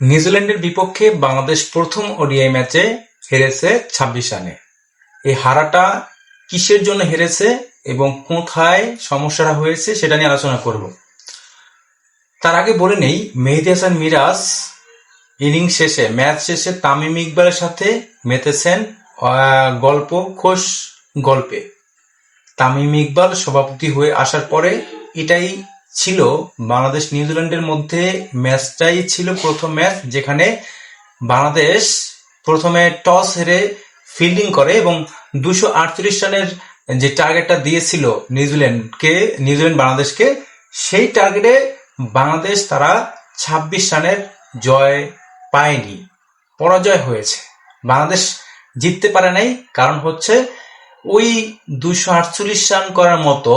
নিউজিল্যান্ডের বিপক্ষে বাংলাদেশ প্রথম ওডিআই ম্যাচে হেরেছে ২৬ রানে। এই হারাটা কিসের জন্য হেরেছে এবং কোথায় সমস্যাটা হয়েছে সেটা নিয়ে আলোচনা করব। তার আগে বলে নেই, মেহেদী হাসান মিরাজ ম্যাচ শেষে তামিম ইকবালের সাথে মেতেছেন গল্প খোশ গল্পে। তামিম ইকবাল সভাপতি হয়ে আসার পরে এটাই ছিল বাংলাদেশ নিউজিল্যান্ডের মধ্যে ম্যাচটাই ছিল প্রথম ম্যাচ যেখানে বাংলাদেশ প্রথমে টস হেরে ফিল্ডিং করে এবং ২৩৮ রানের যে টার্গেটটা দিয়েছিল নিউজিল্যান্ড বাংলাদেশকে, সেই টার্গেটে বাংলাদেশ তারা ২৬ রানের জয় পায়নি, পরাজয় হয়েছে। বাংলাদেশ জিততে পারে নাই, কারণ হচ্ছে ওই ২৪৮ রান করার মতো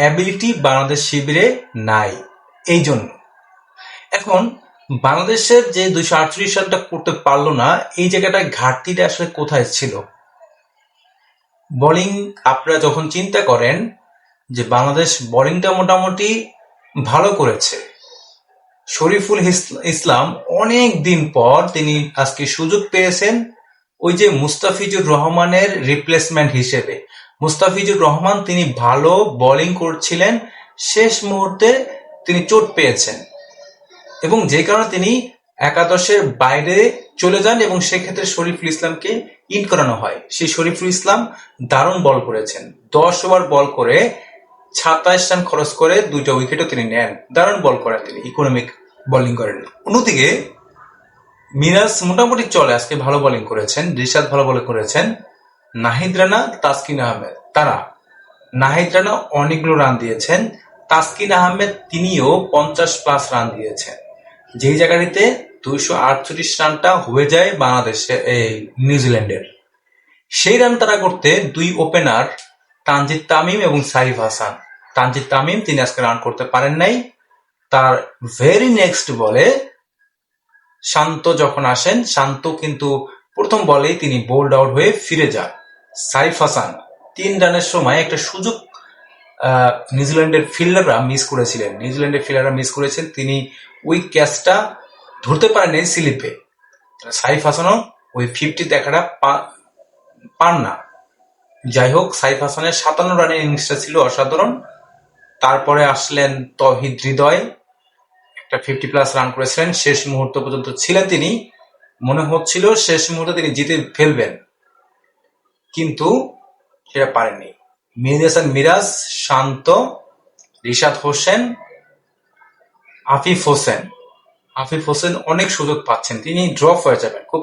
অ্যাবিলিটি বাংলাদেশ শিবিরে নাই। এই জন্য এখন বাংলাদেশের যে ২৪৮ রানটা করতে পারলো না, এই জায়গাটায় ঘাটতিটা আসলে কোথায় ছিল? বোলিং আপনারা যখন চিন্তা করেন যে বাংলাদেশ বোলিংটা মোটামুটি ভালো করেছে, শরীফুল ইসলাম অনেক দিন পর তিনি আজকে সুযোগ পেয়েছেন ওই যে মুস্তাফিজুর রহমানের রিপ্লেসমেন্ট হিসেবে। মুস্তাফিজুর রহমান তিনি ভালো বোলিং করছিলেন, শেষ মুহূর্তে তিনি চোট পেয়েছেন এবং যে কারণে তিনি একাদশের বাইরে চলে যান এবং সেক্ষেত্রে শরীফুল ইসলামকে ইন করানো হয়। সেই শরীফুল ইসলাম দারুণ বল করেছেন, ১০ ওভার বল করে ২৭ রান খরচ করে ২টা উইকেটও তিনি নেন। দারুণ বল করেন, তিনি ইকোনমিক বোলিং করেন। অন্যদিকে মিরাজ মোটামুটি চলে, আজকে ভালো বোলিং করেছেন, রিশাদ ভালো বোলিং করেছেন, নাহিদ রানা, তাসকিন আহমেদ, তারা নাহিদ রানা অনেকগুলো রান দিয়েছেন, তাসকিন আহমেদ তিনিও ৫০+ রান দিয়েছেন। যেই জায়গাটিতে ২৩৮ রানটা হয়ে যায় বাংলাদেশে নিউজিল্যান্ডের, সেই রান তারা করতে দুই ওপেনার তানজিদ তামিম এবং সাইফ হাসান। তানজিদ তামিম তিনি আজকে রান করতে পারেন নাই। তার ভেরি নেক্সট বলে শান্ত যখন আসেন, শান্ত কিন্তু প্রথম বলেই তিনি বোল্ড আউট হয়ে ফিরে যান। সাইফ হাসান ৩ রানের সময় একটা সুযোগ নিউজিল্যান্ডের ফিল্ডাররা মিস করেছেন, তিনি ওই ক্যাচটা ধরতে পারেন স্লিপে। সাইফ হাসানও ওই 50 দেখাটা পান না। যাই হোক, সাইফ হাসানের ৫৭ রানের ইনিংসটা ছিল অসাধারণ। তারপরে আসলেন তৌহিদ হৃদয়, একটা 50+ রান করেছিলেন, শেষ মুহূর্ত পর্যন্ত ছিলেন তিনি, মনে হচ্ছিল শেষ মুহূর্তে তিনি জিতে ফেলবেন, কিন্তু সেটা পারেননি। মেহেদী হাসান মিরাজ, শান্ত, রিশাদ হোসেন, আফিফ হোসেন অনেক সুযোগ পাচ্ছেন, তিনি ড্রপ হয়ে যাবেন, খুব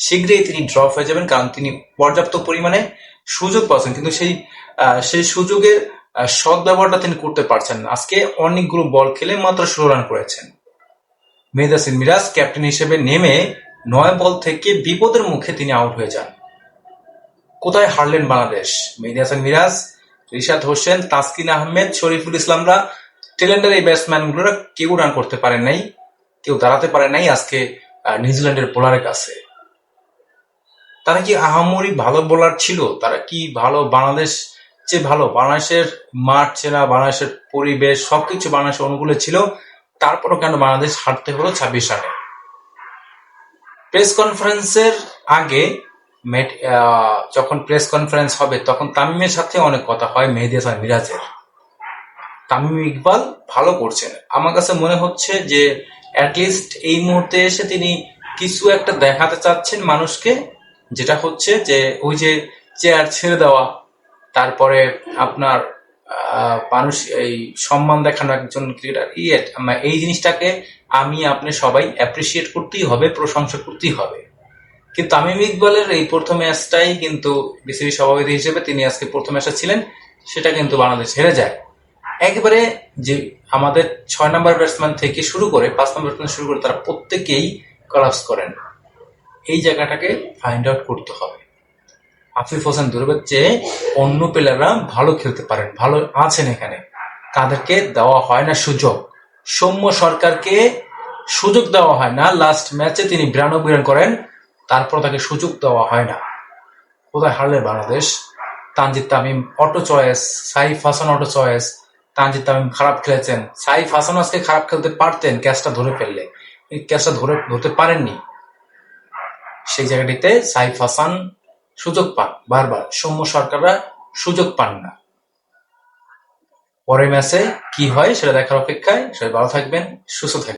শীঘ্রই তিনি ড্রপ হয়ে যাবেন, কারণ তিনি পর্যাপ্ত পরিমাণে সুযোগ পাচ্ছেন, কিন্তু সেই সুযোগের সদ্ব্যবহারটা তিনি করতে পারছেন না। আজকে অনেকগুলো বল খেলে মাত্র ১৬ রান করেছেন। মেহেদী হাসান মিরাজ ক্যাপ্টেন হিসেবে নেমে ৯ বল থেকে বিপদের মুখে তিনি আউট হয়ে যান। কোথায় হারলেন বাংলাদেশ? মেহেদী হাসান মিরাজ, রিশাদ হোসেন, তাসকিন আহমেদ, শরীফুল ইসলামরা, টেলেন্ডার এই ব্যাটসম্যানগুলোরা কেউ রান করতে পারেন নাই, কেউ দাঁড়াতে পারে নাই আজকে নিউজিল্যান্ডের বোলারের কাছে। তারা কি আহামরি ভালো বোলার ছিল? তারা কি ভালো? বাংলাদেশ যে ভালো, বাংলাদেশের মাঠ চেনা, বাংলাদেশের পরিবেশ সবকিছু বাংলাদেশের অনুকূলে ছিল, তারপরও কেন বাংলাদেশ হারতে হলো ২৬ রানে? প্রেস কনফারেন্সের আগে যখন প্রেস কনফারেন্স হবে তখন তামিমের সাথে অনেক কথা হয় মেহেদী হাসান মিরাজের। তামিম ইকবাল ভালো করছেন, আমার কাছে মনে হচ্ছে যে অ্যাটলিস্ট এই মুহূর্তে এসে তিনি কিছু একটা দেখাতে চাচ্ছেন মানুষকে, যেটা হচ্ছে যে ওই যে চেয়ার ছেড়ে দেওয়া, তারপরে আপনার মানুষ এই সম্মান দেখানো একজন ক্রিকেটার, এই জিনিসটাকে আপনি সবাই অ্যাপ্রিসিয়েট করতেই হবে, প্রশংসা করতেই হবে। কিন্তু তামিম ইকবালের এই প্রথম ম্যাচটাই কিন্তু বিসিবি সভাপতি হিসেবে তিনি আজকে প্রথম ম্যাচে ছিলেন, সেটা কিন্তু বাংলাদেশ হেরে যায়। একেবারে যে আমাদের ৬ নম্বর ব্যাটসম্যান থেকে শুরু করে ৫ নম্বর ব্যাটসম্যান শুরু করে তারা প্রত্যেকেই কলাপস করেন। এই জায়গাটাকে ফাইন্ড আউট করতে হবে। আফিফ হোসেন দুর্বের চেয়ে অন্য প্লেয়াররা ভালো খেলতে পারেন, ভালো আছেন এখানে, তাদেরকে দেওয়া হয় না সুযোগ। সৌম্য সরকারকে সুযোগ দেওয়া হয় না, লাস্ট ম্যাচে তিনি ৯২ রান করেন, তারপর তাকে সুযোগ দেওয়া হয় না। কোথায় হারলে Bangladesh? Tanzid Tamim auto choice, Saif Hasan auto choice. Tanzid Tamim খারাপ খেলেছেন, সাইফ হাসান আজকে খারাপ খেলতে পারতেন ক্যাচটা ধরে ফেললে, ক্যাচটা ধরতে পারেননি। সেই জায়গাটিতে সাইফ হাসান সুযোগ পান বারবার, সৌম্য সরকাররা সুযোগ পান না। পরের ম্যাচে কি হয় সেটা দেখার অপেক্ষায়। সবাই ভালো থাকবেন, সুস্থ থাকবেন।